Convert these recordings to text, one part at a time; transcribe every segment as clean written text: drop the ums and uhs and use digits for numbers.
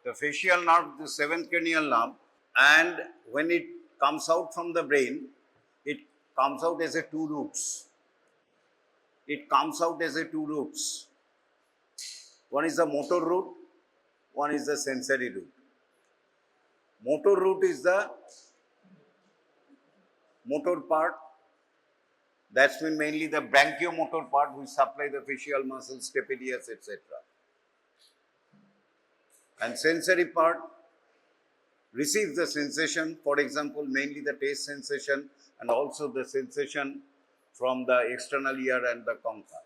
the facial nerve, the seventh cranial nerve, and when it comes out from the brain, it comes out as a two roots. It comes out as a two roots. One is the motor root, one is the sensory root. Motor root is the motor part. That's when mainly the branchiomotor part which supply the facial muscles, stapedius, etc. And sensory part receives the sensation, for example, mainly the taste sensation and also the sensation from the external ear and the concha.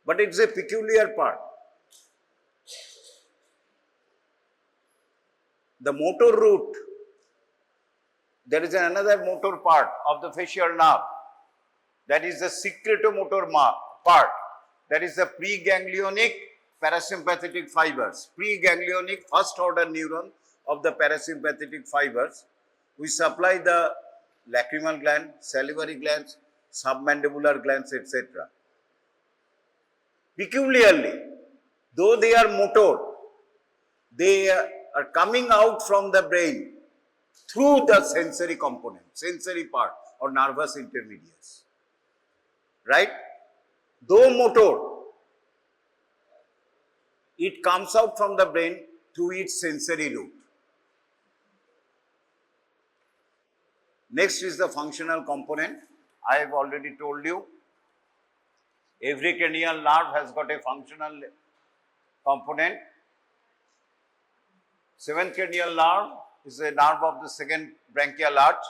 But it's a peculiar part. The motor root, there is another motor part of the facial nerve, that is the secretomotor part, that is the preganglionic parasympathetic fibers, preganglionic first order neuron of the parasympathetic fibers, which supply the lacrimal gland, salivary glands, submandibular glands, etc. Peculiarly, though they are motor, they are coming out from the brain through the sensory component, sensory part or nervous intermediates, right? Though motor, it comes out from the brain through its sensory route. Next is the functional component. I have already told you, every cranial nerve has got a functional component. Seventh cranial nerve is a nerve of the second branchial arch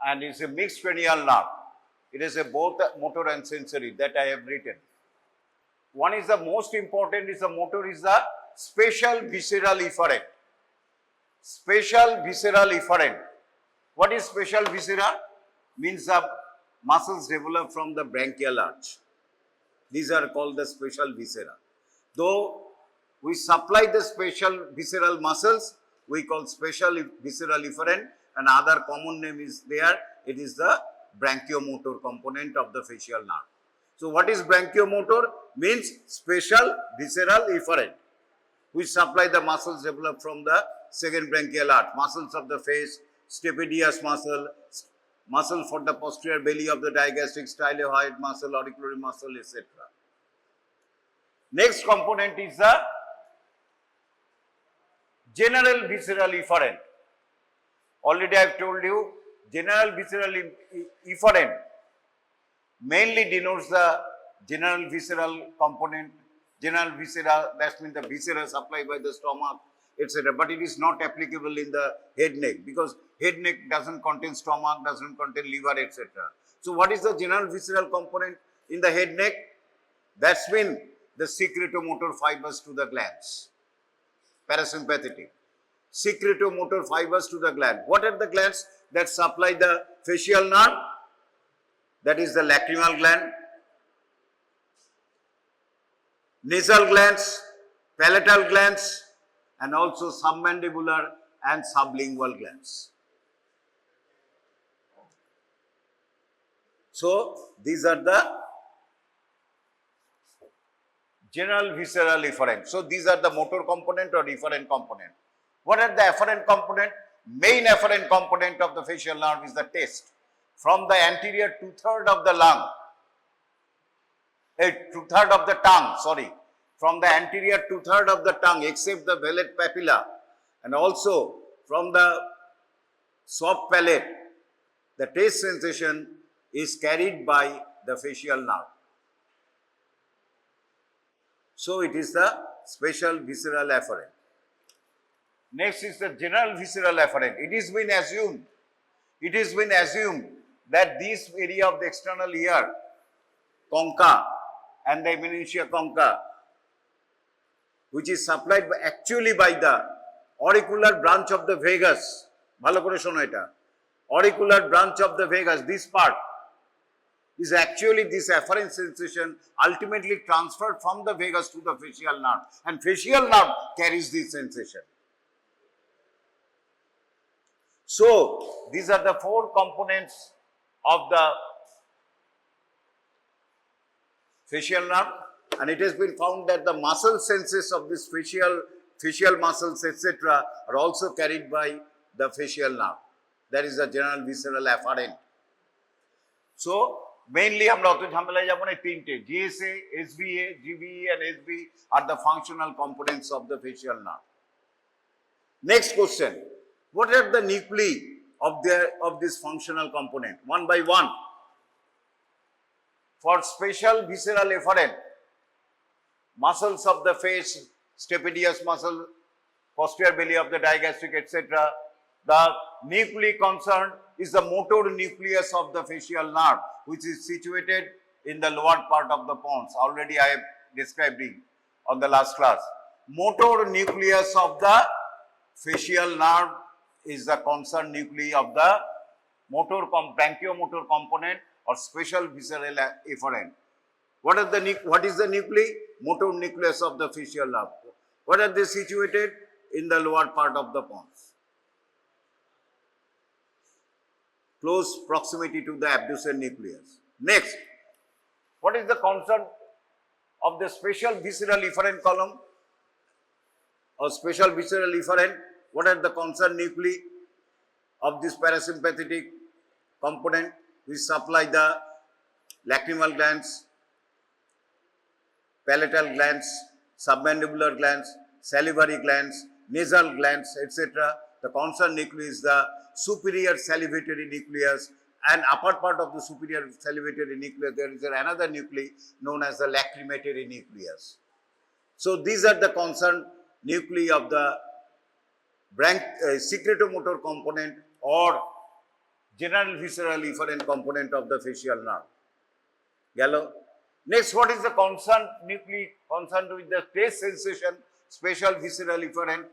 and is a mixed cranial nerve. It is a both motor and sensory, that I have written. One is the most important is the motor is the special visceral efferent. Special visceral efferent. What is special viscera? Means the muscles developed from the branchial arch. These are called the special viscera. Though we supply the special visceral muscles, we call special visceral efferent, and other common name is there. It is the branchiomotor component of the facial nerve. So what is branchiomotor? Means special visceral efferent, which supply the muscles developed from the second branchial arch, muscles of the face, stapedius muscle, muscle for the posterior belly of the digastric styloid muscle, auricular muscle, etc. Next component is the general visceral efferent. Already I have told you, general visceral efferent mainly denotes the general visceral component, general viscera, that means the viscera supplied by the stomach, etc. But it is not applicable in the head neck, because head neck doesn't contain stomach, doesn't contain liver, etc. So what is the general visceral component in the head neck? That's when the secretomotor fibers to the glands, parasympathetic. Secretomotor fibers to the gland. What are the glands that supply the facial nerve? That is the lacrimal gland, nasal glands, palatal glands, and also submandibular and sublingual glands. So these are the general visceral efferent. So these are the motor component or efferent component. What are the afferent component? Main afferent component of the facial nerve is the taste. From the anterior two-thirds of the lung, two-thirds of the tongue, sorry, from the anterior two-thirds of the tongue except the velvet papilla, and also from the soft palate, the taste sensation is carried by the facial nerve. So it is the special visceral afferent. Next is the general visceral afferent. It has been assumed that this area of the external ear, concha and the eminencia concha, which is supplied actually by the auricular branch of the vagus, bhalo kore shono eta, auricular branch of the vagus, this part is actually this afferent sensation ultimately transferred from the vagus to the facial nerve, and facial nerve carries this sensation. So these are the four components of the facial nerve, And it has been found that the muscle senses of this facial muscles, etc., are also carried by the facial nerve. That is the general visceral afferent. So, mainly আমরা অত ঝামেলায় যাব না, তিনটে GSA, SVA, GBE and SB are the functional components of the facial nerve. Next question, what are the nuclei of this functional component? One by one. For special visceral efferent, muscles of the face, stapedius muscle, posterior belly of the digastric, etc., the nuclei concerned is the motor nucleus of the facial nerve, which is situated in the lower part of the pons. Already I have described it on the last class. Motor nucleus of the facial nerve is the concerned nuclei of the brachiomotor component or special visceral efferent. What is the nuclei? Motor nucleus of the facial nerve. What are they situated? In the lower part of the pons. Close proximity to the abducent nucleus. Next, what is the concern of the special visceral efferent column or special visceral efferent? What are the concerned nuclei of this parasympathetic component which supply the lacrimal glands, palatal glands, submandibular glands, salivary glands, nasal glands, etc. The concerned nucleus is the superior salivatory nucleus, and upper part of the superior salivatory nucleus there is another nuclei known as the lacrimatory nucleus. So these are the concerned nuclei of the secretomotor component or general visceral efferent component of the facial nerve. Gallo. Next, what is the concerned nuclei concerned with the taste sensation, special visceral efferent?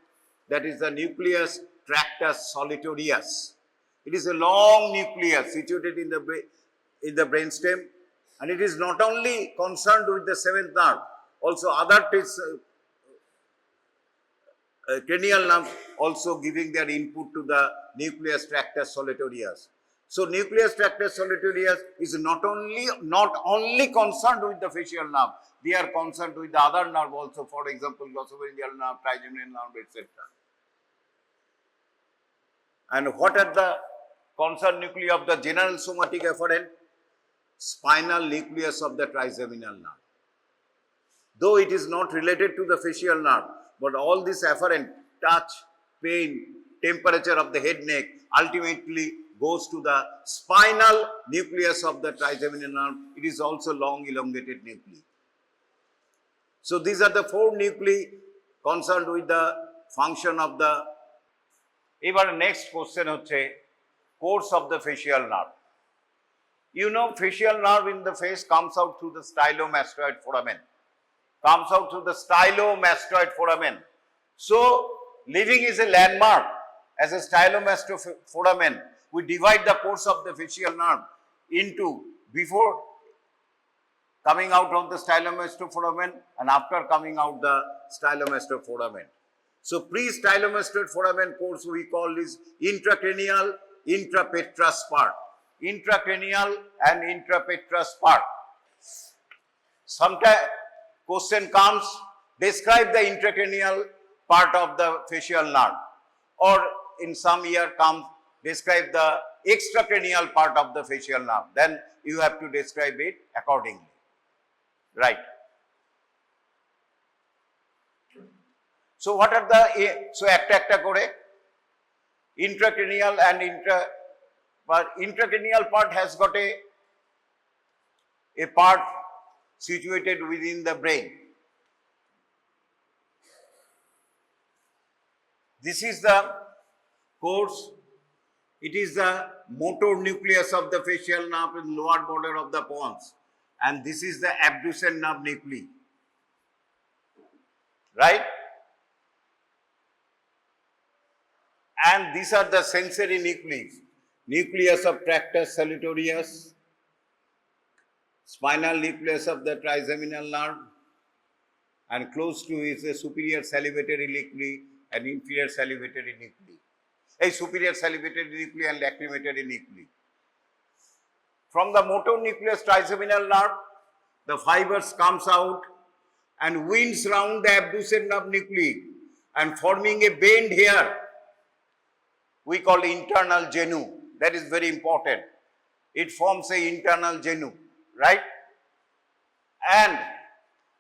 That is the nucleus tractus solitarius. It is a long nucleus situated in the brainstem, and it is not only concerned with the seventh nerve, also other cranial nerve also giving their input to the nucleus tractus solitarius. So nucleus tractus solitarius is not only concerned with the facial nerve, they are concerned with the other nerve also, for example, glossopharyngeal nerve, trigeminal nerve, etc. And what are the concerned nuclei of the general somatic efferent? Spinal nucleus of the trigeminal nerve. Though it is not related to the facial nerve, but all this efferent, touch, pain, temperature of the head neck ultimately goes to the spinal nucleus of the trigeminal nerve. It is also long elongated nuclei. So these are the four nuclei concerned with the function of the. এবার next question হচ্ছে course of the facial nerve. You know, facial nerve in the face comes out through the stylomastoid foramen. So living is a landmark as a stylomastoid foramen. We divide the course of the facial nerve into before coming out of the stylomastoid foramen and after coming out the stylomastoid foramen. So pre-stylomastoid foramen course we call this intracranial, intrapetrous part. Intracranial and intrapetrous part. Sometimes question comes, describe the intracranial part of the facial nerve, or in some year comes, describe the extracranial part of the facial nerve. Then you have to describe it accordingly. Right. So what are the, so একটা করে intracranial and intracranial part has got a part situated within the brain. This is the course. It is the motor nucleus of the facial nerve in lower border of the pons, and this is the abducent nerve nuclei. Right? And these are the sensory nuclei. Nucleus of tractus solitarius, spinal nucleus of the trigeminal nerve, and close to is the superior salivatory nuclei and inferior salivatory nuclei. A superior salivatory nuclei and lacrimatory nuclei. From the motor nucleus trigeminal nerve, the fibers comes out and winds round the abducent nerve nuclei and forming a bend here, we call internal genu. That is very important. It forms a internal genu, right? And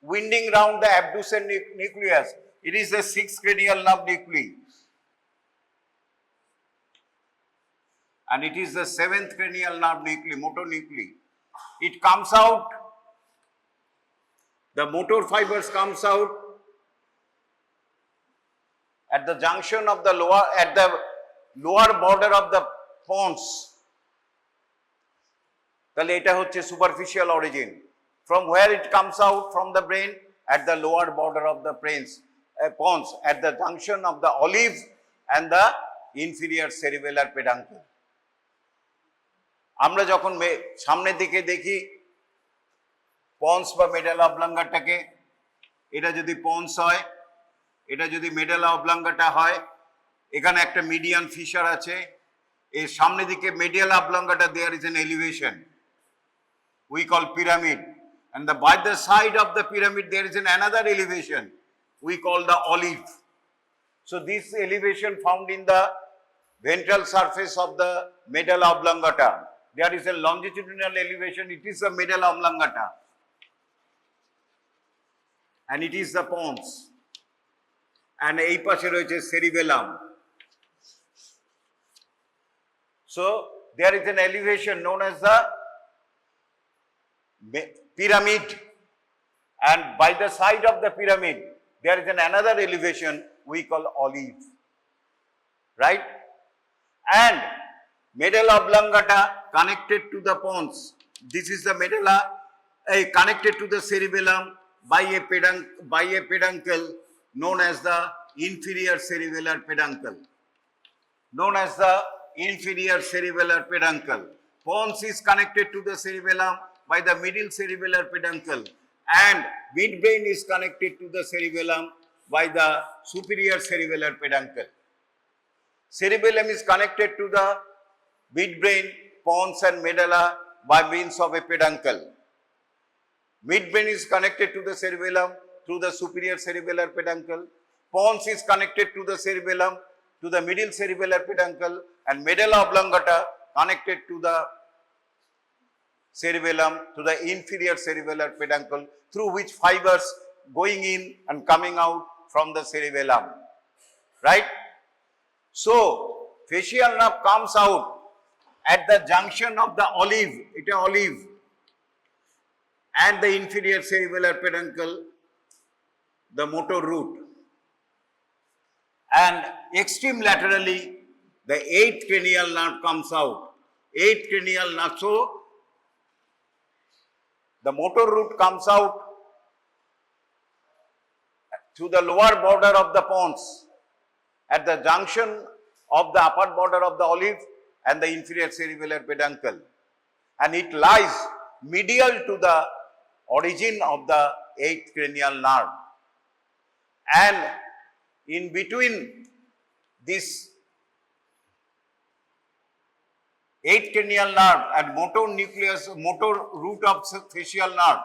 winding round the abducent nucleus, it is the 6th cranial nerve nuclei. And it is the 7th cranial nerve nuclei, motor nuclei. It comes out, the motor fibers comes out at the junction of the lower border of the pons. তাহলে এটা হচ্ছে superficial origin. From where it comes out from the brain? At the lower border of the pons, at the junction of the olive and the inferior cerebellar peduncle. আমরা যখন সামনের দিকে দেখি ponds বা medulla অবলাঙ্গাটাকে, এটা যদি পন্স হয়, এটা যদি মেডালা অবলাঙ্গাটা হয়, এখানে একটা মিডিয়ান ফিশার আছে, এর সামনের দিকে medulla oblongata, there is an elevation we call pyramid, and by the side of the pyramid there is another elevation we call the olive. So this elevation found in the ventral surface of the medulla oblongata, there is a longitudinal elevation, it is the medulla oblongata and it is the pons, and এই পাশে রয়েছে cerebellum. So there is an elevation known as the pyramid, and by the side of the pyramid there is another elevation we call olive, right? And medulla oblongata connected to the pons, this is the medulla connected to the cerebellum by a peduncle known as the inferior cerebellar peduncle, known as the inferior cerebellar peduncle. Pons is connected to the cerebellum by the middle cerebellar peduncle, and midbrain is connected to the cerebellum by the superior cerebellar peduncle. Cerebellum is connected to the midbrain, pons and medulla by means of a peduncle. Midbrain is connected to the cerebellum through the superior cerebellar peduncle. Pons is connected to the cerebellum to the middle cerebellar peduncle, and medulla oblongata connected to the cerebellum to the inferior cerebellar peduncle, through which fibers going in and coming out from the cerebellum, right? So facial nerve comes out at the junction of the olive, and the inferior cerebellar peduncle, the motor root, and extreme laterally the 8th cranial nerve comes out. 8th cranial nerve, so the motor root comes out to the lower border of the pons at the junction of the upper border of the olive and the inferior cerebellar peduncle, and it lies medial to the origin of the 8th cranial nerve, and in between this 8th cranial nerve and motor nucleus, motor root of facial nerve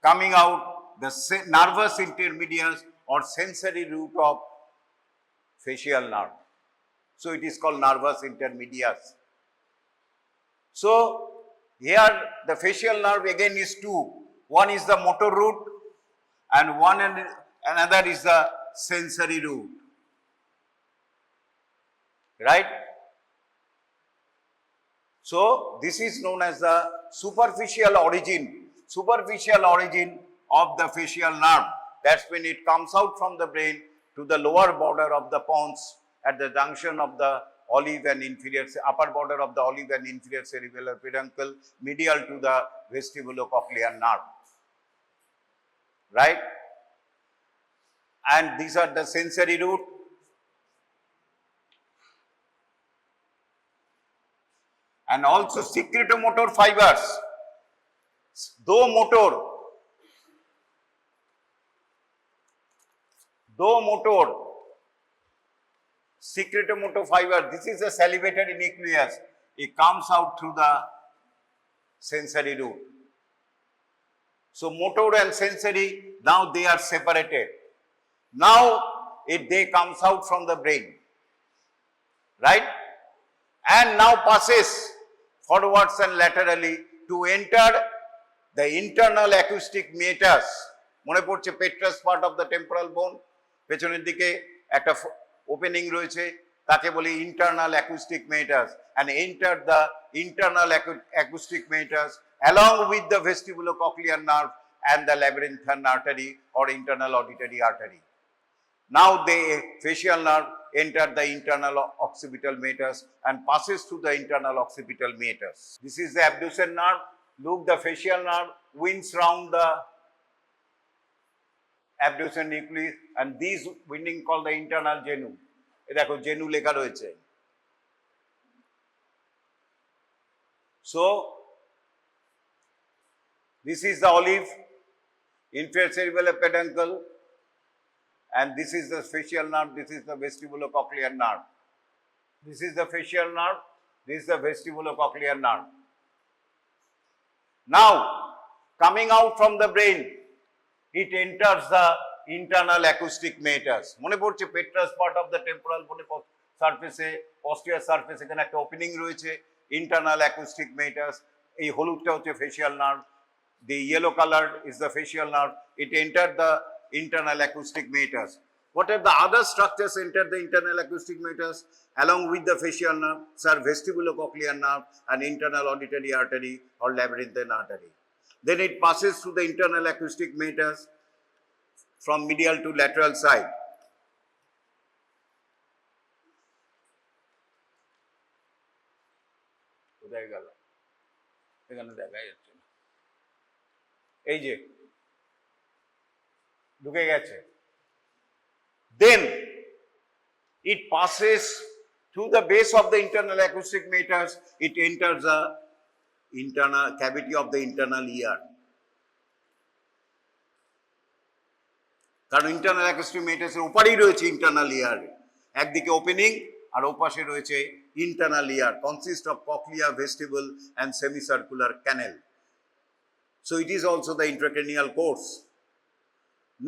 coming out, the nervous intermedius or sensory root of facial nerve. So it is called nervous intermedius. So here the facial nerve again is two. One is the motor root and another is the sensory root, right? So this is known as the superficial origin of the facial nerve. That's when it comes out from the brain to the lower border of the pons at the junction of the olive and upper border of the olive and inferior cerebellar peduncle, medial to the vestibulocochlear nerve, right? And these are the sensory root. And also secretomotor fibers, though motor, secretomotor fiber, this is the salivatory nucleus, it comes out through the sensory root. So motor and sensory, now they are separated. Now they comes out from the brain, right? And now passes forwards and laterally to enter the internal acoustic meatus. মনে পড়ছে petrous part of the temporal bone, পেছনের দিকে একটা opening রয়েছে, তাকে বলি internal acoustic meatus, and enter the internal acoustic meatus along with the vestibulocochlear nerve and the labyrinthine artery or internal auditory artery. Now the facial nerve enter the internal occipital meatus and passes through the internal occipital meatus. This is the abducens nerve. Look, the facial nerve winds round the abducens nucleus, and these winding called the internal genu. এ দেখো genu লেখা রয়েছে. So this is the olive, inferior cerebellar peduncle, and this is the facial nerve, this is the vestibulocochlear nerve. This is the facial nerve, this is the vestibulocochlear nerve. Now, coming out from the brain, it enters the internal acoustic meatus. মনে পড়ছে petrous part of the temporal bone surface, posterior surface, এখানে একটা opening রয়েছে, internal acoustic meatus. এই হলুদটা হচ্ছে facial nerve. The yellow colored is the facial nerve. It entered the internal acoustic meatus. What are the other structures enter the internal acoustic meatus along with the facial nerve? Sir, vestibulocochlear nerve and internal auditory artery or labyrinthine artery. Then it passes through the internal acoustic meatus from medial to lateral side. কোথায় গেল? এখানে দেখা যাচ্ছে না। এই যে ঢুকে গেছে। Then it passes through the base of the internal acoustic meatus, it enters the internal cavity of the internal ear. কারণ ইন্টারনাল অ্যাকুস্টিক মেটাসের ওপারেই রয়েছে ইন্টারনাল ইয়ার, একদিকে ওপেনিং আর ওপাশে রয়েছে internal ear, consist of cochlea, vestibule and semicircular canal. So it is also the intracranial course.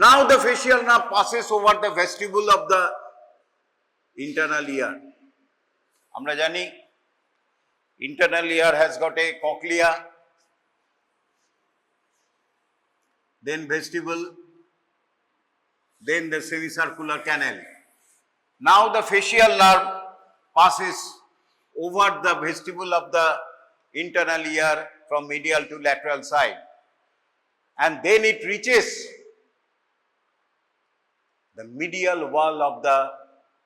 Now the facial nerve passes over the vestibule of the internal ear. আমরা জানি internal ear has got a cochlea, then vestibule, then the semicircular canal. Now the facial nerve passes over the vestibule of the internal ear from medial to lateral side, and then it reaches the medial wall of the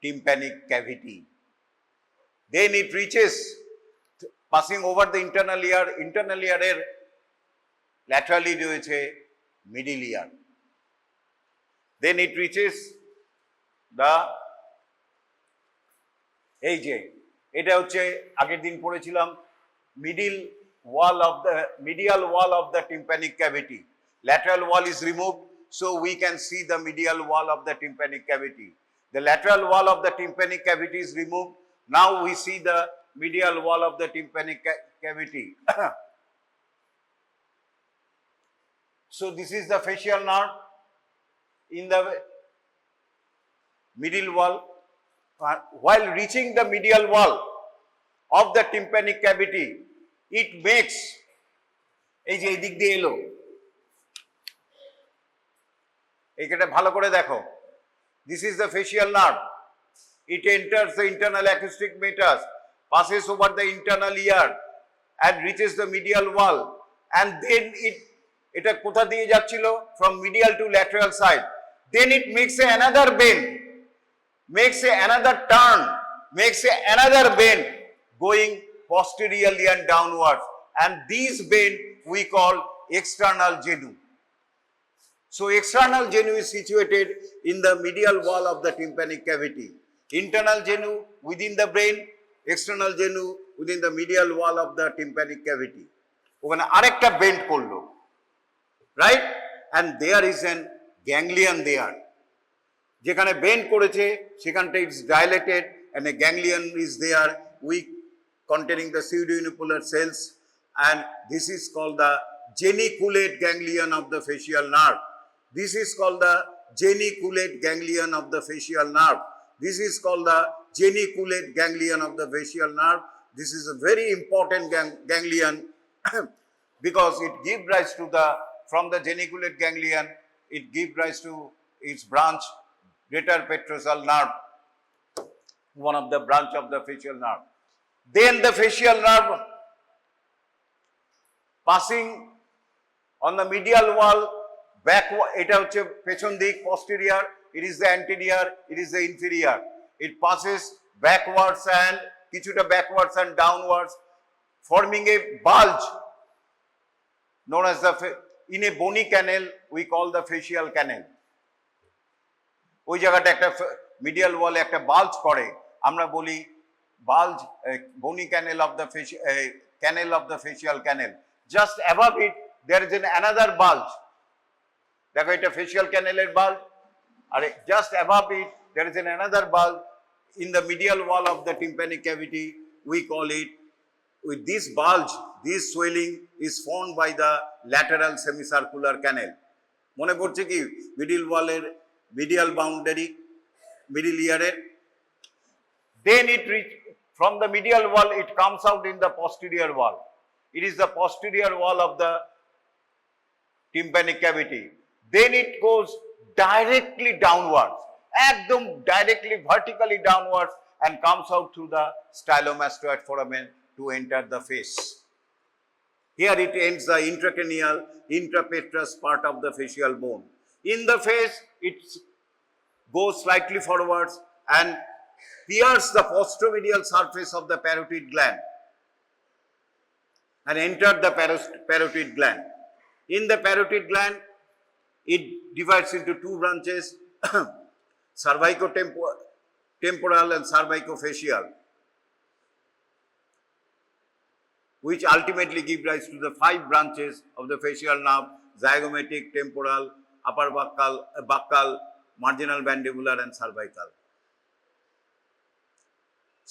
tympanic cavity. Then it reaches, passing over the internal ear এর laterally রয়েছে middle ear. Then it reaches the, এই যে এটা হচ্ছে আগের দিন পড়েছিলাম, medial wall of the tympanic cavity. Lateral wall is removed, so we can see the medial wall of the tympanic cavity. The lateral wall of the tympanic cavity is removed. Now we see the medial wall of the tympanic cavity. So this is the facial nerve in the middle wall. While reaching the medial wall of the tympanic cavity, it makes, এই যে এই দিক দিয়ে এলো, এইটা ভালো করে দেখো, this is the facial nerve. It enters the internal acoustic meatus, passes over the internal ear and reaches the medial wall, and then এটা কোথা দিয়ে যাচ্ছিল? From medial to lateral side. Then it makes another bend, makes another turn, makes another bend going posteriorly and downwards, and these bend we call external genu. So external genu is situated in the medial wall of the tympanic cavity. Internal genu within the brain, external genu within the medial wall of the tympanic cavity. ওখানে আরেকটা bend করলো, right? And there is an ganglion there. যেখানে bend করেছে সেখানটা it's dilated and a ganglion is there, weak, containing the pseudounipolar cells, and this is called the geniculate ganglion of the facial nerve. This is called the geniculate ganglion of the facial nerve. This is called the geniculate ganglion of the facial nerve. This is a very important ganglion because it gives rise to from the geniculate ganglion, it gives rise to its branch, greater petrosal nerve, one of the branch of the facial nerve. Then the facial nerve passing on the medial wall, এটা হচ্ছে পেছন দিক, posterior, it is the anterior, it is the inferior. It passes backwards and কিছুটা backwards and downwards, forming a bulge known as in a bony canal we call the facial canal. ওই জায়গাটা একটা medial wall একটা bulge করে, আমরা বলি bulge, bony canal of the facial canal. Just above it there is another bulge. দেখো এটা facial canal এর bulge, R just above it there is another bulge in the medial wall of the tympanic cavity. We call it, with this bulge, this swelling is formed by the lateral semicircular canal. মনে পড়ছে কি middle wall এর medial boundary, middle ear এর, then it reach from the medial wall, it comes out in the posterior wall. It is the posterior wall of the tympanic cavity. Then it goes directly downwards, ekdom directly vertically downwards, and comes out through the stylomastoid foramen to enter the face. Here it ends the intracranial, intrapetrous part of the facial bone. In the face, it goes slightly forwards and pierces the posteromedial surface of the parotid gland and enters the parotid gland. In the parotid gland, it divides into two branches, cervicotemporal and cervicofacial, which ultimately give rise to the 5 branches of the facial nerve: zygomatic, temporal, upper buccal, marginal mandibular and cervical.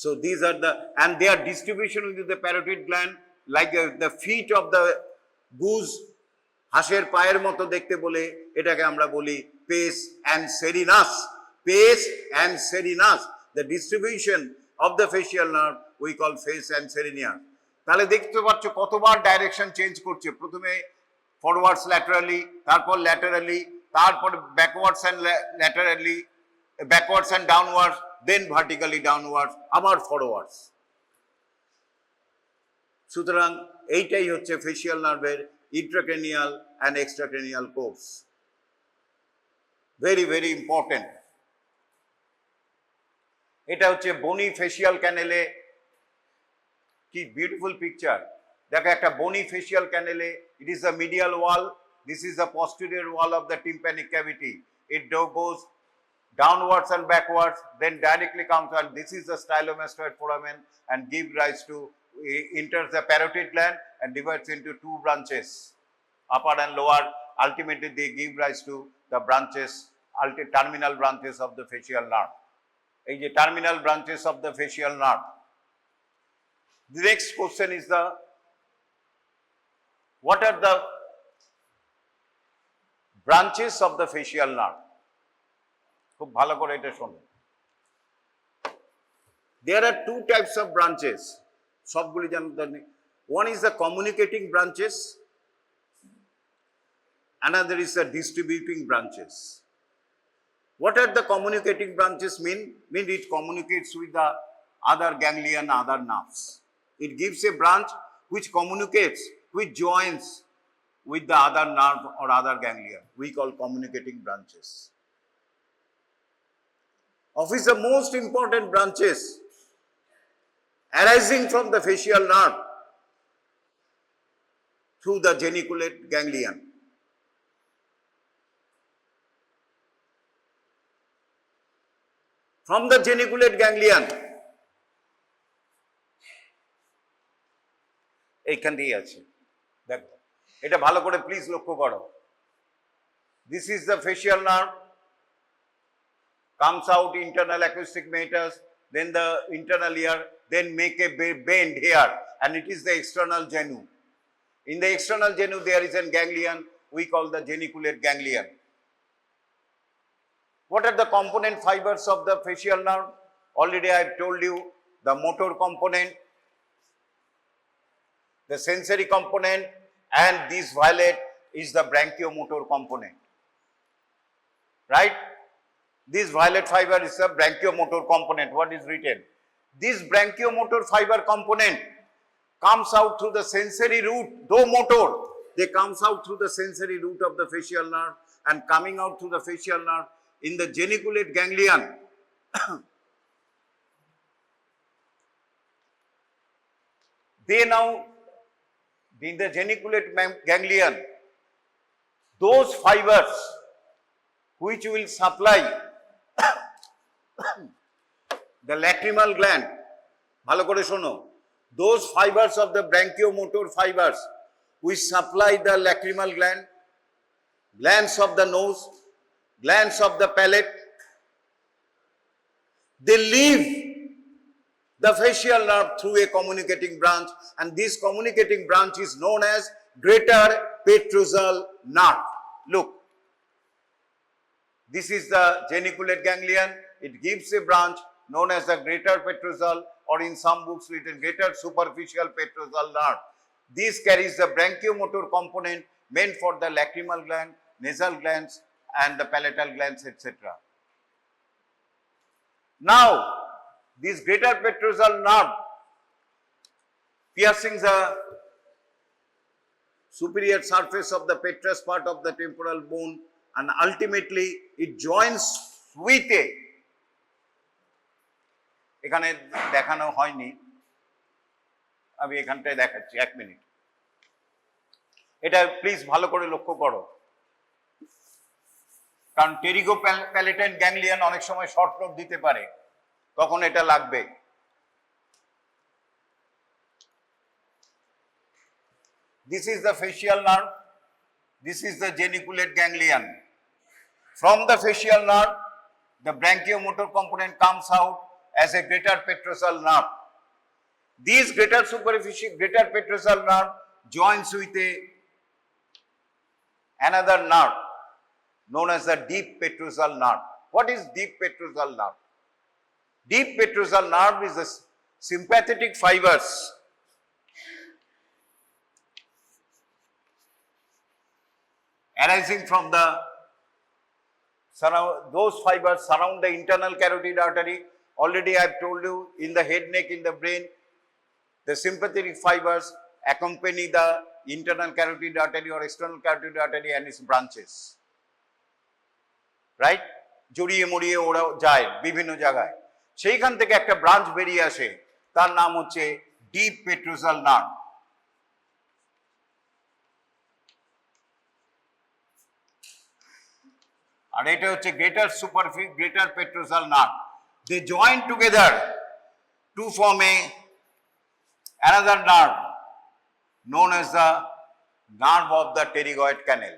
So these are and their distribution within the parotid gland, like the feet of the goose, হাঁসের পায়ের মতো দেখতে বলে এটাকে আমরা বলি pes anserinus. Pes anserinus, the distribution of the facial nerve we call face anserinus. তাহলে দেখতে পাচ্ছ কতবার ডাইরেকশন চেঞ্জ করছে, প্রথমে ফরওয়ার্ডস ল্যাটারালি, তারপর ল্যাটারালি, তারপর backwards and laterally, backwards and downwards, then vertically downwards, আবার forwards. সুতরাং এইটাই হচ্ছে ফেসিয়াল নার্ভের intracranial and extracranial course. Very, very important. এটা হচ্ছে বনি ফেসিয়াল ক্যানেলে, কি বিউটিফুল পিকচার। দেখো একটা বনি facial ক্যানেলে, it is the medial wall, this is the posterior wall of the tympanic cavity. It goes downwards and backwards, then directly comes, and this is the stylomastoid foramen and give rise to, enters the parotid gland and divides into 2 branches, upper and lower. Ultimately they give rise to the branches, terminal branches of the facial nerve. এই যে terminal branches of the facial nerve. The next question is what are the branches of the facial nerve? খুব ভালো করে এটা শুনুন। There are 2 types of branches. সবগুলি জানতে, one is the communicating branches, another is the distributing branches. What are the communicating branches mean? It communicates with the other ganglion, other nerves. It gives a branch which communicates, which joins with the other nerve or other ganglion. We call communicating branches. Of which the most important branches arising from the facial nerve through the geniculate ganglion. From the geniculate ganglion, এইখান দিয়ে আছে, দেখো এটা ভালো করে please লক্ষ্য করো। This is the facial nerve, comes out internal acoustic meatus, then the internal ear, then make a bend here, and it is the external genu. In the external genu, there is a ganglion, we call the geniculate ganglion. What are the component fibers of the facial nerve? Already I have told you the motor component, the sensory component, and this violet is the branchiomotor component. Right? This violet fiber is the branchiomotor component. What is written? This branchiomotor fiber component comes out through the sensory root, though motor, they comes out through the sensory root of the facial nerve and coming out through the facial nerve in the geniculate ganglion. They now, in the geniculate ganglion, those fibers which will supply the lacrimal gland, bhalo kore shono, those fibers of the branchiomotor fibers which supply the lacrimal gland, glands of the nose, glands of the palate, they leave the facial nerve through a communicating branch, and this communicating branch is known as greater petrosal nerve. Look, this is the geniculate ganglion. It gives a branch known as the greater petrosal, or in some books written greater superficial petrosal nerve. This carries the branchiomotor component meant for the lacrimal gland, nasal glands, and the palatal glands, etc. Now, this greater petrosal nerve piercing the superior surface of the petrous part of the temporal bone, and ultimately it joins with a, এখানে দেখানো হয়নি, আমি এখানটায় দেখাচ্ছি, এক minute, এটা please ভালো করে লক্ষ্য করো, কারণ টেরিগো প্যালেটাইন গ্যাংলিয়ন অনেক সময় শর্ট নোট দিতে পারে, তখন এটা লাগবে। This is the facial nerve, this is the geniculate ganglion. From the facial nerve, the branchiomotor component comes out as a greater petrosal nerve. This greater petrosal nerve joins with another nerve known as the deep petrosal nerve. What is deep petrosal nerve? Deep petrosal nerve is the sympathetic fibers arising from the those fibers surround the internal carotid artery. Already I have told you, in the head, neck, in the brain, the sympathetic fibers accompany the internal carotid artery or external carotid artery and its branches. Right? জড়িয়ে মড়িয়ে ওরা যায় বিভিন্ন জায়গায়, সেইখান থেকে একটা branch বেরিয়ে আসে, তার নাম হচ্ছে ডিপ পেট্রোসাল নার্ভ। আর এটা হচ্ছে greater petrosal nerve. They join together to form another nerve known as the nerve of the pterygoid canal.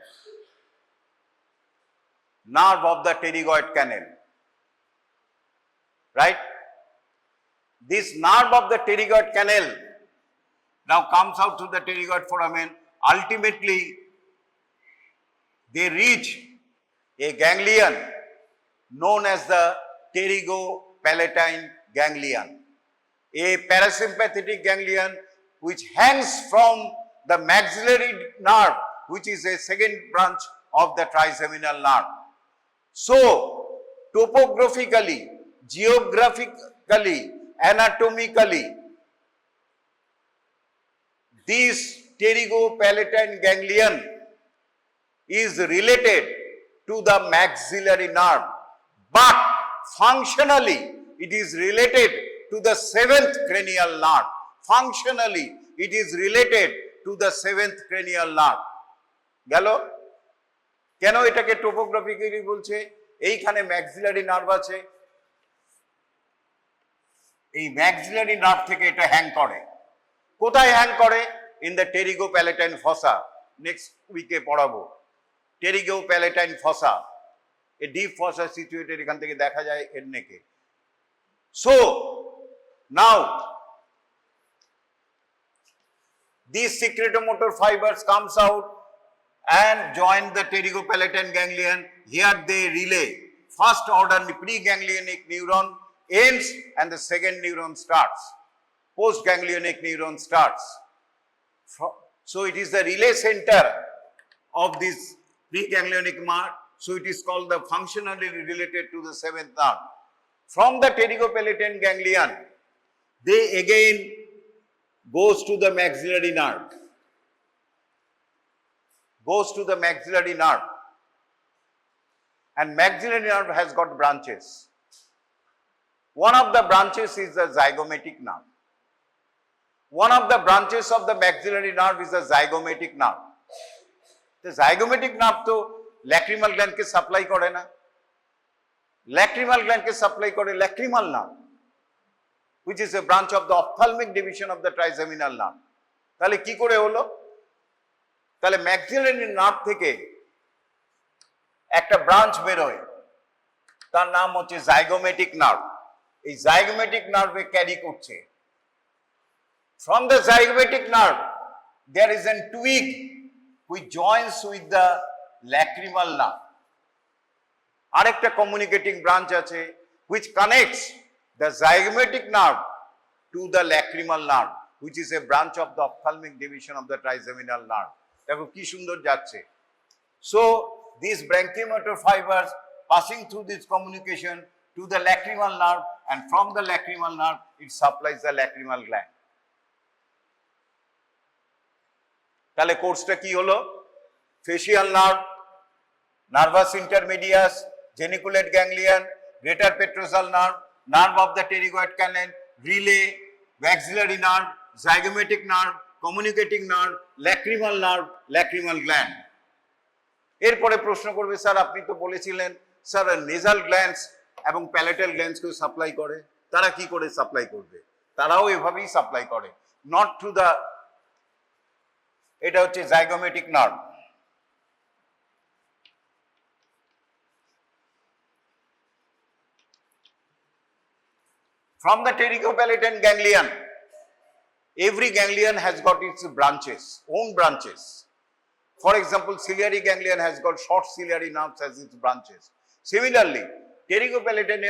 Nerve of the pterygoid canal. Right? This nerve of the pterygoid canal now comes out through the pterygoid foramen. Ultimately, they reach a ganglion known as the pterygopalatine ganglion, a parasympathetic ganglion which hangs from the maxillary nerve, which is a second branch of the trigeminal nerve. So, topographically, geographically, anatomically, this pterygopalatine ganglion is related to the maxillary nerve, but functionally it is related to the 7th cranial nerve. Functionally it is related to the 7th cranial nerve. গেল? কেন এটাকে টোপোগ্রাফিক্যালি বলছে? এইখানে maxillary nerve আছে, এই maxillary nerve থেকে এটা hang করে। কোথায় হ্যাং করে? In the pterygopalatine fossa. Next উইকে পড়াবো। টেরিগোপ্যালেটাইন ফসা, এ ডিপ ফসা সিচুয়েটেড, এখান থেকে দেখা যায় এর নেকে। So now These secretomotor fibers comes out and join the pterygopalatine ganglion. Here they relay first order preganglionic neuron ends and the second neuron starts. Postganglionic neuron starts. So it is the relay center of this preganglionic nerve. So it is called the functionally related to the seventh nerve. From the pterygopalatine ganglion, they again goes to the maxillary nerve. Goes to the maxillary nerve. And maxillary nerve has got branches. One of the branches is the zygomatic nerve. One of the branches of the maxillary nerve is the zygomatic nerve. The zygomatic nerve to lacrimal gland ke supply kore na. Lacrimal gland ke supply kore lacrimal nerve, which is a branch of the ophthalmic division of the trigeminal nerve. তাহলে কি করে হলো? তাহলে maxillary nerve থেকে একটা branch বেরোয়, তার নাম হচ্ছে zygomatic nerve. এই zygomatic nerve ক্যারি করছে. From the zygomatic nerve, there is a twig which joins with the lacrimal nerve. আরেকটা communicating branch আছে which connects the zygomatic nerve to the lacrimal nerve, which is a branch of the ophthalmic division of the trigeminal nerve. দেখো কি সুন্দর যাচ্ছে. So these branchiomotor fibers passing through this communication to the lacrimal nerve, and from the lacrimal nerve it supplies the lacrimal gland. তাহলে কোর্সটা কি হলো? Facial nerve, nervus intermedius, geniculate ganglion, greater petrosal nerve, nerve of the pterygoid canal, relay, maxillary nerve, zygomatic nerve, communicating nerve, lacrimal gland. এরপরে প্রশ্ন করবে, sir আপনি তো বলেছিলেন স্যার নেজাল গ্ল্যান্ডস এবং প্যালেটাল গ্ল্যান্ডস কে সাপ্লাই করে, তারা কি করে সাপ্লাই করবে? তারাও এভাবেই সাপ্লাই করে, নট থ্রু দ্য, এটা হচ্ছে zygomatic nerve. From the pterygopalatine ganglion, every ganglion has got its branches, own branches. For example, ciliary ganglion has got short ciliary nerves as its branches. Similarly, pterygopalatine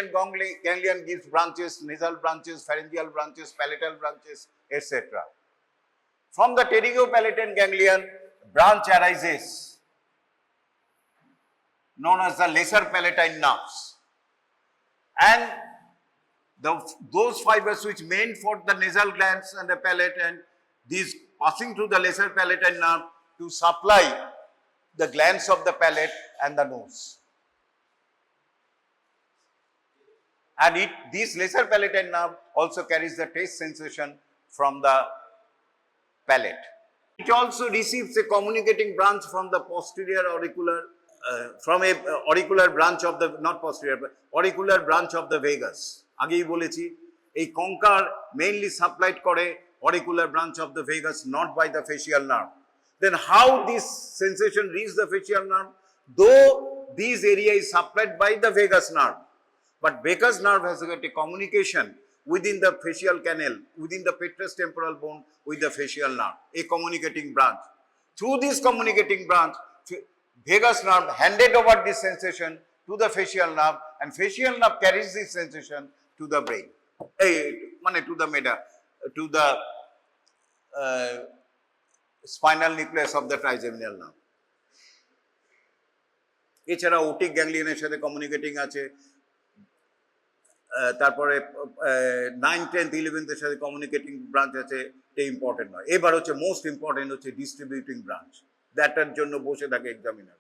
ganglion gives branches, nasal branches, pharyngeal branches, palatal branches, etc. From the pterygopalatine ganglion, branch arises known as the lesser palatine nerves, and those fibers which meant for the nasal glands and the palate, and these passing through the lesser palatine nerve to supply the glands of the palate and the nose. And this lesser palatine nerve also carries the taste sensation from the palate. It also receives a communicating branch from the posterior auricular, from a auricular branch of the, not posterior, but auricular branch of the vagus. আগেই বলেছি এই কঙ্কার mainly supplied করে auricular branch of the vagus, not by the facial nerve. Then how this sensation reaches the facial nerve? Though this area is supplied by the vagus nerve, but vagus nerve has got a communication within the facial canal, within the petrous temporal bone with the facial nerve, a communicating branch. Through this communicating branch, vagus nerve handed over this sensation to the facial nerve, and facial nerve carries this sensation to the brain, to the spinal nucleus of the trigeminal nerve. এছাড়া ওটিক গ্যাংলিয়নের সাথে communicating আছে, তারপরে 9th, 10th, 11th এর সাথে communicating branch আছে, এটা important নয়। এবার হচ্ছে মোস্ট ইম্পর্টেন্ট হচ্ছে ডিস্ট্রিবিউটিং ব্রাঞ্চ, দ্যাটার জন্য বসে থাকে examiner.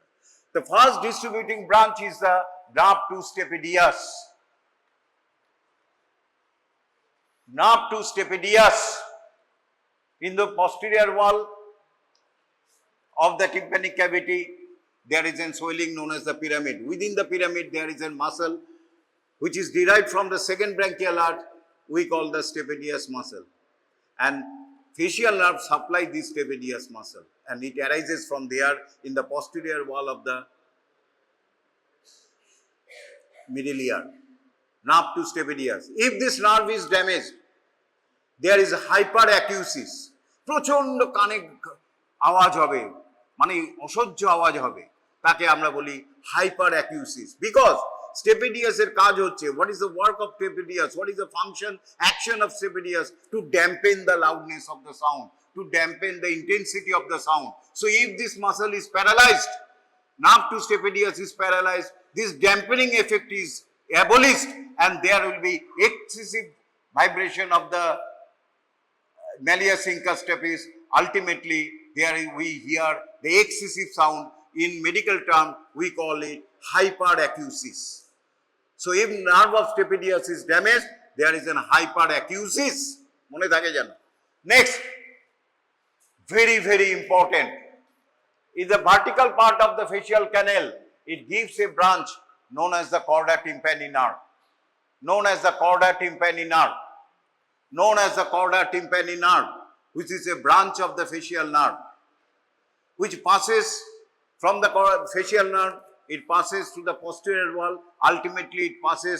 The first distributing branch is the Nerve.Step-by-step. Nerve.Step-by-step. In the posterior wall of the tympanic cavity, there is a swelling known as the pyramid. Within the pyramid, there is a muscle which is derived from the second branchial arch, we call the stapedius muscle. And facial nerve supply this stapedius muscle, and it arises from there in the posterior wall of the middle ear. Nerve.Step-by-step. If this nerve is damaged, there is hyperacusis. প্রচন্ড কানে আওয়াজ হবে, মানে অসহ্য আওয়াজ হবে, তাকে আমরা বলি হাইপার অ্যাকিউসিস। বিকজ স্টেপিডিয়াস এর কাজ হচ্ছে, what is the work of stapedius, what is the action of stapedius? To dampen the loudness of the sound, to dampen the intensity of the sound. So if this muscle is paralyzed, nerve to stapedius is paralyzed, this dampening effect is abolished and there will be excessive vibration of the malleus incus stapes. Ultimately there we hear the excessive sound. In medical term we call it hyperacusis. So if nerve of stapedius is damaged, there is an hyperacusis. Mone thake jano. Next, very important, is the vertical part of the facial canal. It gives a branch known as the chorda tympani nerve. Known as the chorda tympani nerve. Known as the chorda tympani nerve, which is a branch of the facial nerve, which passes from the facial nerve, it passes through the posterior wall, ultimately it passes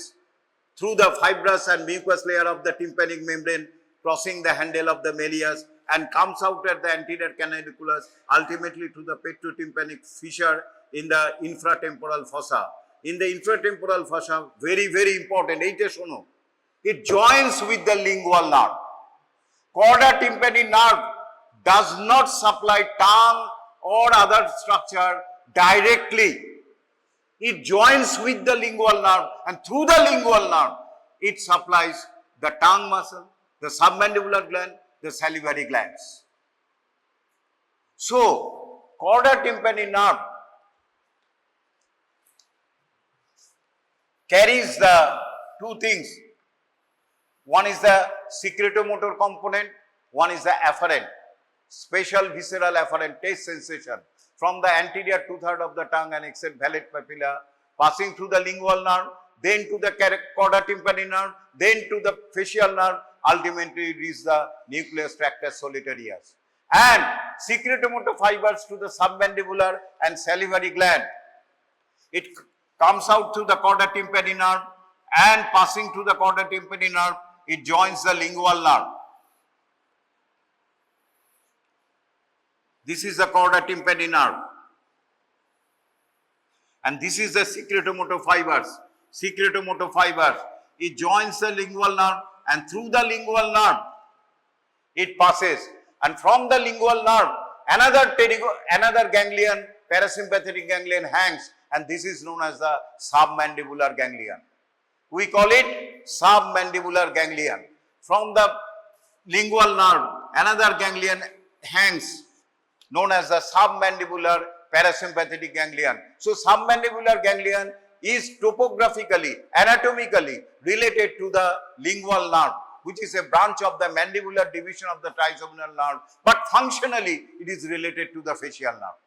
through the fibrous and mucous layer of the tympanic membrane, crossing the handle of the malleus and comes out at the anterior canalicus, ultimately to the petrotympanic fissure in the infratemporal fossa. In the infratemporal fossa, very important, এইটা শোনো, it joins with the lingual nerve. Chorda tympani nerve does not supply tongue or other structure directly. It joins with the lingual nerve and through the lingual nerve it supplies the tongue muscle, the submandibular gland, the salivary glands. So chorda tympani nerve carries the two things. One is the secretomotor component, one is the afferent, special visceral efferent taste sensation from the anterior two-thirds of the tongue and exit valate papilla, passing through the lingual nerve, then to the chorda tympani nerve, then to the facial nerve, ultimately reach the nucleus, tractus, solitarius. And secretomotor fibers to the submandibular and salivary gland. It comes out through the chorda tympani nerve and passing through the chorda tympani nerve, it joins the lingual nerve. This is the chorda tympani nerve. And this is the secretomotor fibers. Secretomotor fibers. It joins the lingual nerve and through the lingual nerve it passes. And from the lingual nerve, another ganglion, parasympathetic ganglion hangs, and this is known as the submandibular ganglion. We call it submandibular ganglion. From the lingual nerve, another ganglion hangs, known as the submandibular parasympathetic ganglion. So submandibular ganglion is topographically, anatomically related to the lingual nerve, which is a branch of the mandibular division of the trigeminal nerve, but functionally it is related to the facial nerve,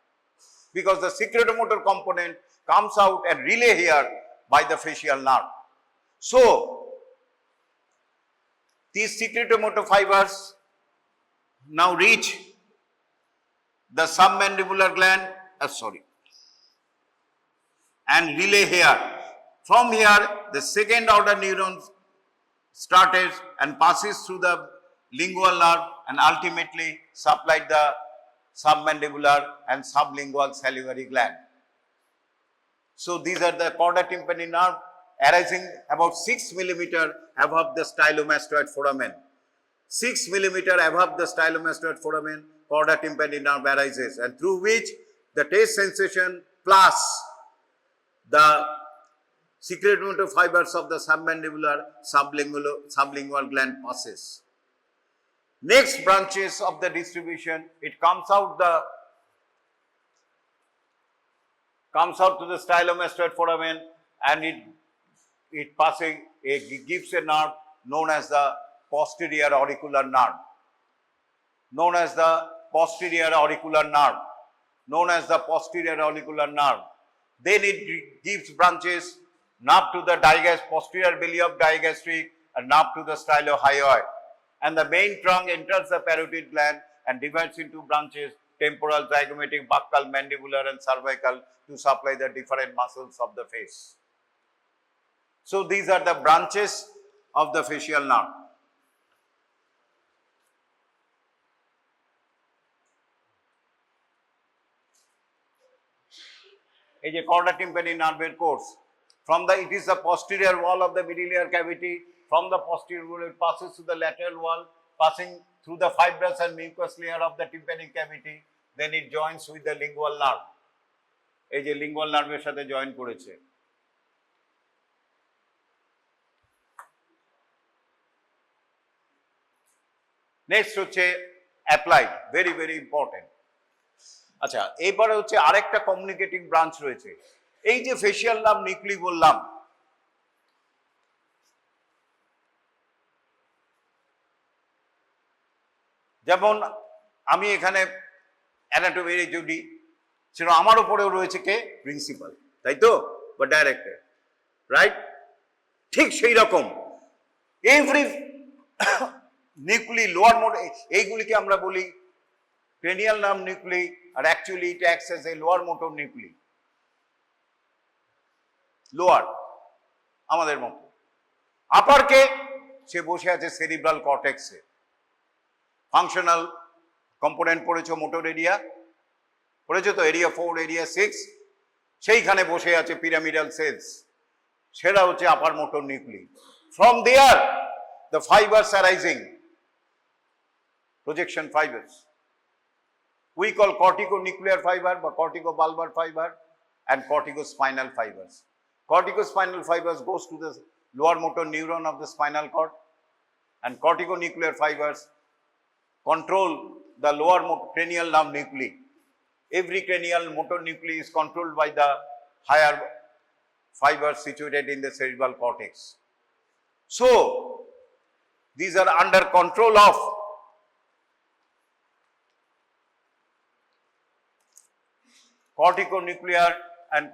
because the secretomotor component comes out and relay here by the facial nerve. So these secretomotor fibers now reach the submandibular gland, and relay here. From here, the second order neuron started and passes through the lingual nerve and ultimately supplied the submandibular and sublingual salivary gland. So these are the chorda tympani nerve arising about 6 millimeter above the stylomastoid foramen. 6 millimeter above the stylomastoid foramen, chorda tympani nerve arises, and through which the taste sensation plus the secretomotor fibers of the submandibular sublingual gland passes. Next branches of the distribution, it comes out to the stylomastoid foramen and it gives a nerve known as the posterior auricular nerve. Known as the posterior auricular nerve. Known as the posterior auricular nerve. Then it gives branches, nerve to the posterior belly of digastric and nerve to the stylohyoid. And the main trunk enters the parotid gland and divides into branches, temporal, zygomatic, buccal, mandibular and cervical, to supply the different muscles of the face. So these are the branches of the facial nerve. এই যে corda tympani nerve course. It is the posterior wall of the middle ear cavity. From the posterior wall, it passes to the lateral wall, passing through the fibrous and mucous layer of the tympanic cavity. Then it joins with the lingual nerve. এই যে lingual nerve এর সাথে join করেছে। Next হচ্ছে applied, very very important. আচ্ছা, এইবারে হচ্ছে আরেকটা কমিউনিকেটিং ব্রাঞ্চ রয়েছে। এই যে ফেসিয়াল নার্ভ নিউক্লি বললাম, যেমন আমি এখানে অ্যানাটমি যদি সেটা আমার উপরেও রয়েছে কে? প্রিন্সিপাল, তাই তো, বা ডাইরেক্টর, রাইট? ঠিক সেই রকম এভরি নিউক্লি লোয়ার মোড, এইগুলিকে আমরা বলি ক্রেনিয়াল নার্ভ নিউক্লি, আর actually it acts as a lower motor nuclei. Lower আমাদের মতো, আপার কে? সে বসে আছে সেরিব্রাল কর্টেক্সে। ফাংশনাল কম্পোনেন্ট পড়েছো, মোটর এরিয়া পড়েছো তো, এরিয়া 4, এরিয়া 6, সেইখানে বসে আছে পিরামিডাল সেলস, সেটা হচ্ছে upper motor nuclei. From there the fibers arising, projection fibers, we call corticonuclear fiber বা corticobulbar fiber and corticospinal fibers. Corticospinal fibers goes to the lower motor neuron of the spinal cord, and corticonuclear fibers control the lower cranial nerve nuclei. Every cranial motor nuclei is controlled by the higher fibers situated in the cerebral cortex. So these are under control of corticonuclear and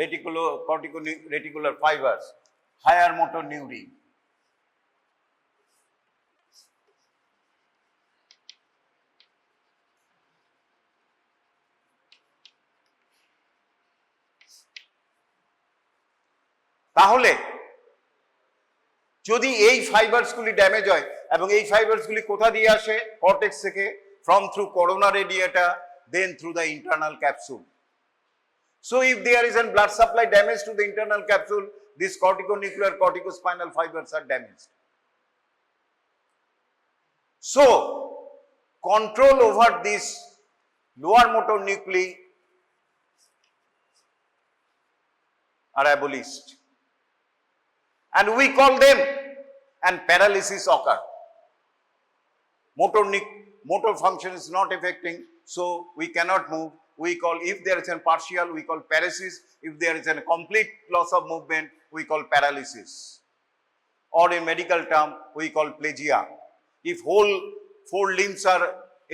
reticular fibers, higher motor neurons. তাহলে যদি এই ফাইবারসগুলি damage হয়, এবং এই ফাইবারসগুলি কোথা দিয়ে আসে? Cortex থেকে, from through corona radiata, then through the internal capsule. So if there is an blood supply damage to the internal capsule, this corticonuclear corticospinal fibers are damaged. So control over this lower motor nuclei are abolished, and we call them, and paralysis occur. Motor function is not affecting, so we cannot move. We call, if there is a partial, we call paralysis. If there is a complete loss of movement, we call paralysis, or in medical term we call plegia. If whole 4 limbs are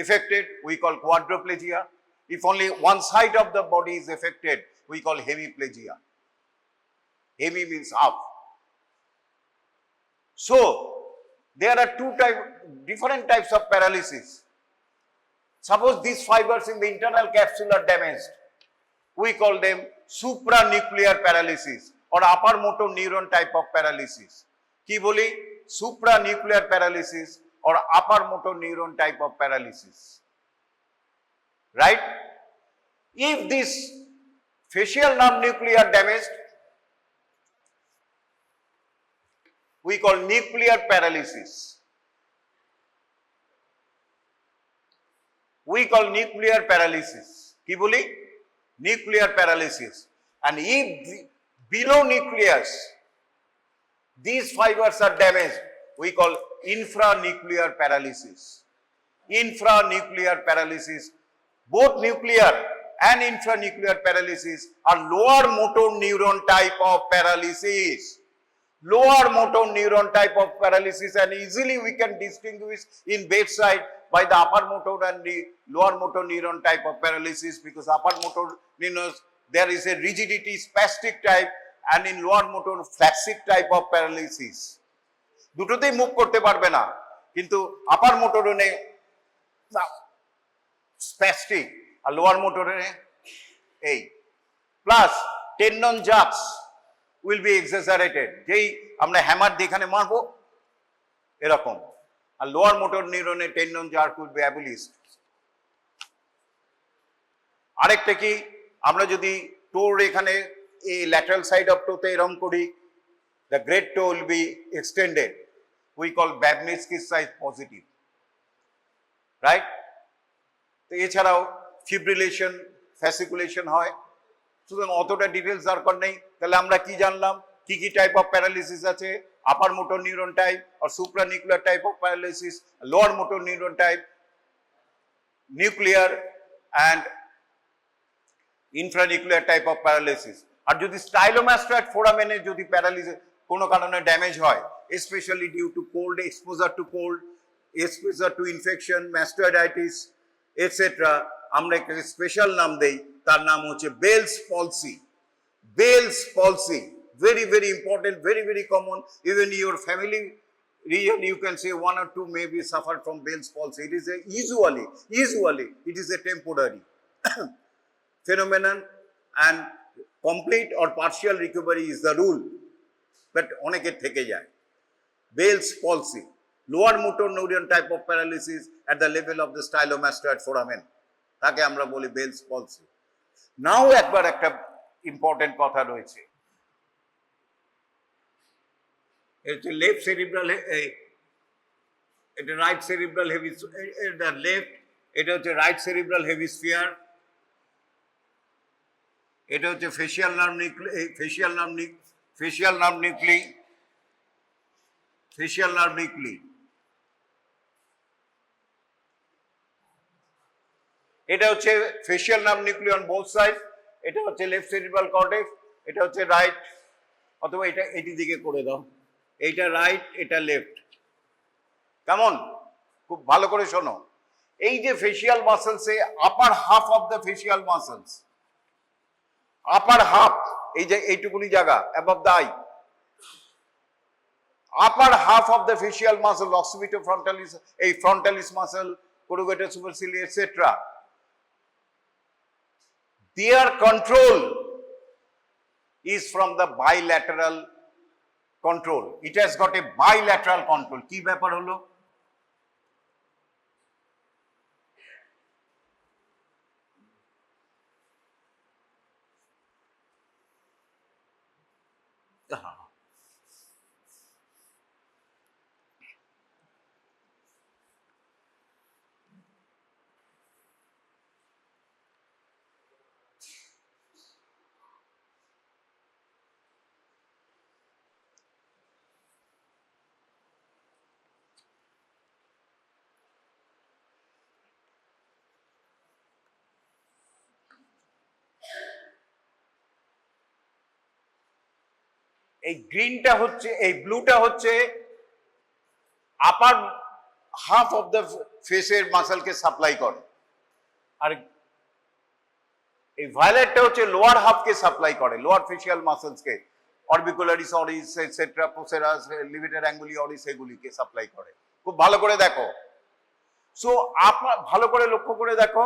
affected, we call quadriplegia. If only one side of the body is affected, we call hemiplegia. Hemi means half. So there are different types of paralysis. Suppose these fibers in the internal capsule are damaged, we call them supranuclear paralysis or upper motor neuron type of paralysis. Ki boli? Supranuclear paralysis or upper motor neuron type of paralysis. Right? If this facial nerve nuclei are damaged, we call nuclear paralysis. We call nuclear paralysis. Ki boli? Nuclear paralysis. And if below nucleus these fibers are damaged, we call infranuclear paralysis. Infranuclear paralysis. Both nuclear and infranuclear paralysis are lower motor neuron type of paralysis. Lower motor neuron type of paralysis, and easily we can distinguish in bedside by the upper motor and the lower motor neuron type of paralysis, because upper motor neurons there is a rigidity spastic type, and in lower motor flaccid type of paralysis. দুটোতেই move করতে পারবে না, কিন্তু আপার মোটরে spastic আর lower মোটরে এই plus tendon jerks will be exaggerated. যেই আমরা হ্যামার দিয়ে এখানে মারবো এরকম, আর লোয়ার মোটর নিউরনে tendon jerk will be abolished. আরেকটা কি, আমরা যদি টোর এখানে এই ল্যাটারাল সাইড অফ টোতে এরকম করি, the great toe will be extended. We call Babinski's size positive, right? তো এছাড়াও ফিব্রিলেশন, ফ্যাসিকুলেশন হয়। সুতরাং অতটা ডিটেলস দরকার নেই। তাহলে আমরা কি জানলাম, কি কি টাইপ অফ প্যারালিসিস আছে? আপার মোটর নিউরন টাইপ আর supranuclear type of paralysis, lower motor neuron type, nuclear and infranuclear type of paralysis. আর যদি স্টাইলোমাস্টয়েড ফোরামেনে যদি প্যারালিসিস কোনো কারণে ড্যামেজ হয়, specially due to cold, exposure to cold, exposure to infection, mastoiditis etcetera, আমরা একটা স্পেশাল নাম দেই, তার নাম হচ্ছে Bell's palsy. Bell's palsy, very very important, very very common. Even your family region, you can say one or two maybe suffer from Bell's palsy. It is a usually it is a temporary phenomenon, and complete or partial recovery is the rule, but অনেকের থেকে যায়। Bell's palsy, lower motor neuron type of paralysis at the level of the stylomastoid foramen, তাকে আমরা বলি Bell's palsy। নাও একবার একটা important কথা রয়েছে, এটা লেফট সেরিব্রাল, এটা রাইট সেরিব্রাল হেভি, এটা লেফট, এটা হচ্ছে রাইট সেরিব্রাল হেমিস্ফিয়ার, এটা হচ্ছে facial nerve nuclei, facial nerve nuclei, এটা হচ্ছে facial nerve nuclei on both side, এটা হচ্ছে লেফট সেরিব্রাল কর্টেক্স, এটা হচ্ছে রাইট, অথবা এটা এটি দিকে করে দাও, এইটা রাইট, এটা লেফট। কেমন? খুব ভালো করে শোনো। এই যে ফেশিয়াল মাসলসে upper half of the facial muscles, upper half, এই যে এইটুকুনি জায়গা above the eye, upper half of the facial muscle, occipitofrontalis, এই frontalis muscle, corrugator supercilii etcetera, their control is from the bilateral control. It has got a bilateral control. কি ব্যাপার হলো? এই গ্রিনটা হচ্ছে, এই ব্লুটা হচ্ছে আপার হাফ অফ দ্য ফেসের মাসলকে সাপ্লাই করে, আর এই ভায়োলেটটা হচ্ছে লোয়ার হাফকে সাপ্লাই করে, লোয়ার ফেশিয়াল মাসলসকে, orbicularis oris etcetera, procerus, levator anguli oris, এগুলিকে সাপ্লাই করে। খুব ভালো করে দেখো। সো আপনার ভালো করে লক্ষ্য করে দেখো,